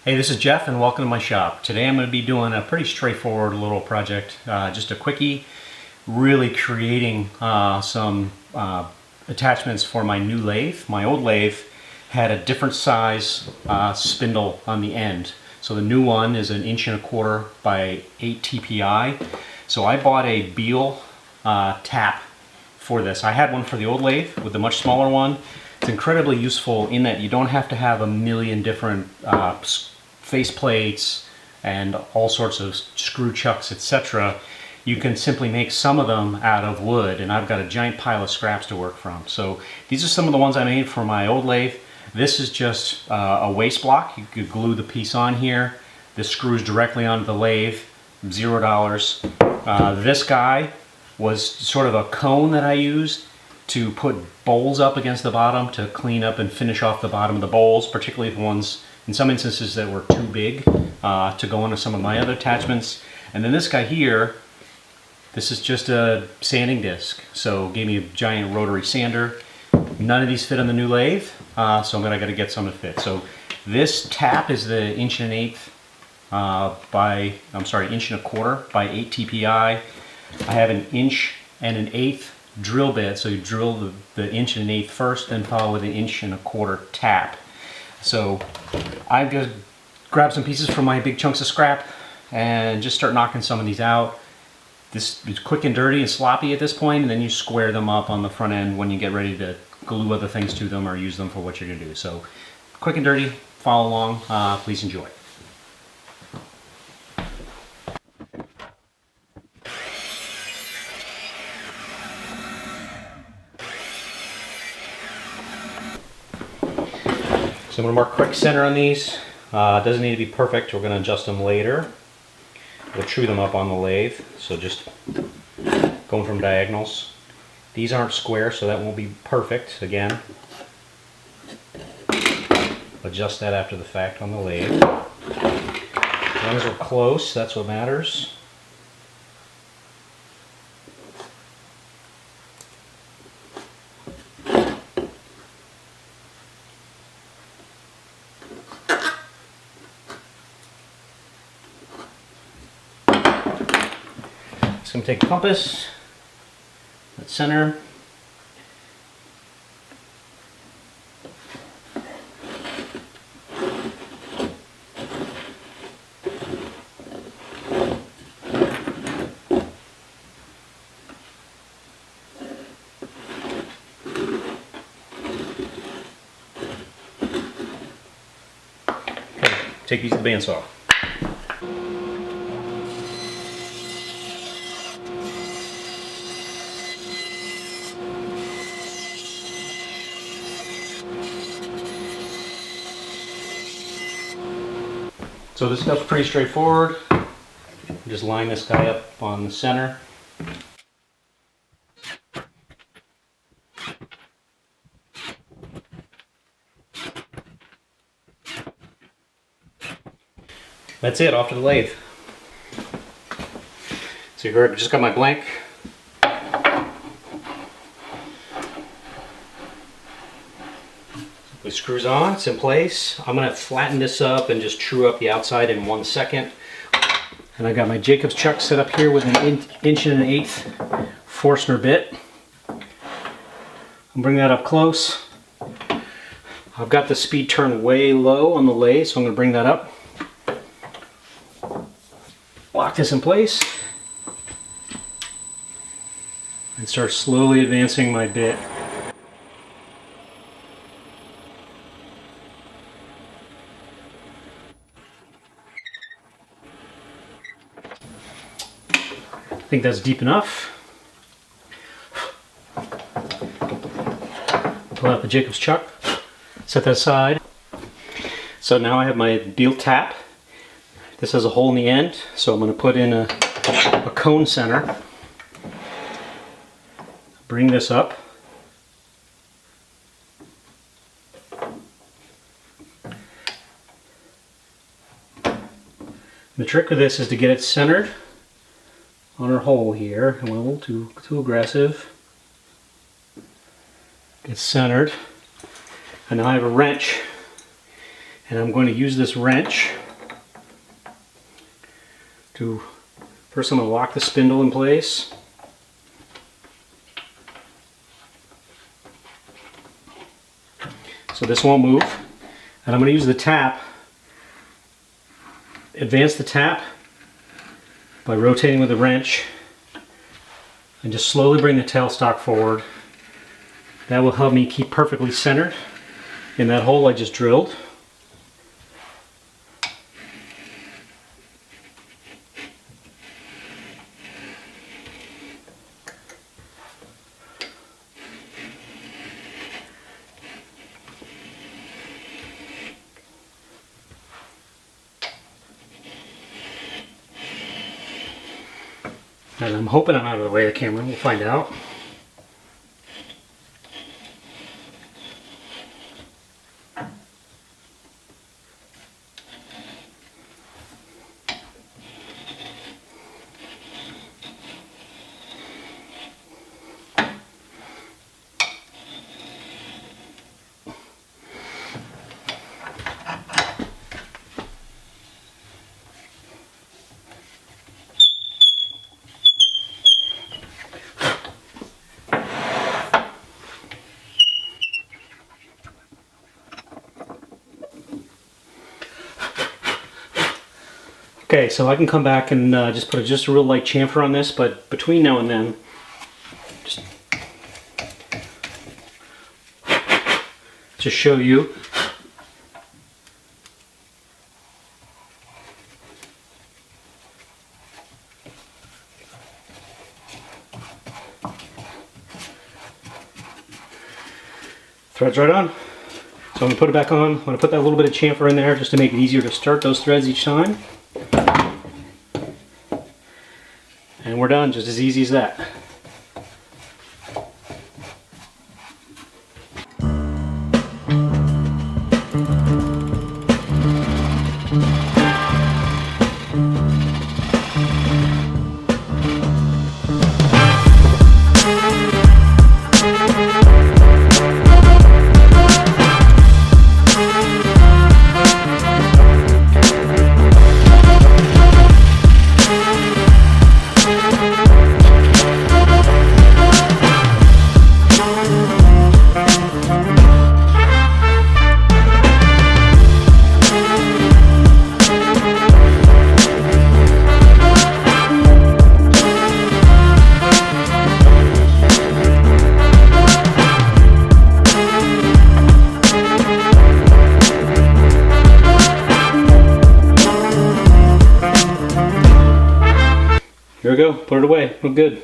Hey, this is Jeff and welcome to my shop. Today I'm going to be doing a pretty straightforward little project, just a quickie, really creating some attachments for my new lathe. My old lathe had a different size spindle on the end. So the new one is 1.25 inches by 8 TPI. So I bought a Beall tap for this. I had one for the old lathe with the much smaller one. It's incredibly useful in that you don't have to have a million different face plates and all sorts of screw chucks, etc. You can simply make some of them out of wood, and I've got a giant pile of scraps to work from. So these are some of the ones I made for my old lathe. This is just a waste block. You could glue the piece on here. This screws directly onto the lathe, $0. This guy was sort of a cone that I used to put bowls up against the bottom to clean up and finish off the bottom of the bowls, particularly the ones in some instances that were too big to go into some of my other attachments. And then this guy here, this is just a sanding disc. So it gave me a giant rotary sander. None of these fit on the new lathe, so I gotta get some that fit. So this tap is the 1.25 inches by 8 TPI. I have 1 1/8 inch drill bit, so you drill the 1 1/8 inch first, then follow with 1.25 inch tap. So I'm going to grab some pieces from my big chunks of scrap and just start knocking some of these out. This is quick and dirty and sloppy at this point, and then you square them up on the front end when you get ready to glue other things to them or use them for what you're going to do. So quick and dirty, follow along, please enjoy. So I'm going to mark quick center on these. It doesn't need to be perfect. We're going to adjust them later. We'll true them up on the lathe. So just going from diagonals. These aren't square, so that won't be perfect. Again, adjust that after the fact on the lathe. As long as we're close, that's what matters. Just going to take a compass, that center, okay, take these to the bandsaw. So this stuff's pretty straightforward. Just line this guy up on the center. That's it, off to the lathe. So here I've just got my blank. It screws on, it's in place. I'm going to flatten this up and just true up the outside in 1 second. And I got my Jacob's chuck set up here with an 1 1/8 inch Forstner bit. I'll bring that up close. I've got the speed turned way low on the lathe, so I'm going to bring that up. Lock this in place. And start slowly advancing my bit. I think that's deep enough. Pull out the Jacob's chuck, set that aside. So now I have my Beall tap. This has a hole in the end, so I'm going to put in a cone center. Bring this up. The trick with this is to get it centered on our hole here. I'm a little too aggressive. It's centered. And now I have a wrench And I'm going to use this wrench to, first I'm going to lock the spindle in place. So this won't move. And I'm going to use the tap, advance the tap by rotating with the wrench, and just slowly bring the tailstock forward. That will help me keep perfectly centered in that hole I just drilled. And I'm hoping I'm out of the way of the camera. We'll find out. Okay, so I can come back and just put just a real light chamfer on this, but between now and then, just to show you, threads right on. So I'm going to put it back on. I'm going to put that little bit of chamfer in there just to make it easier to start those threads each time. And we're done, just as easy as that. Here we go, put it away, look good.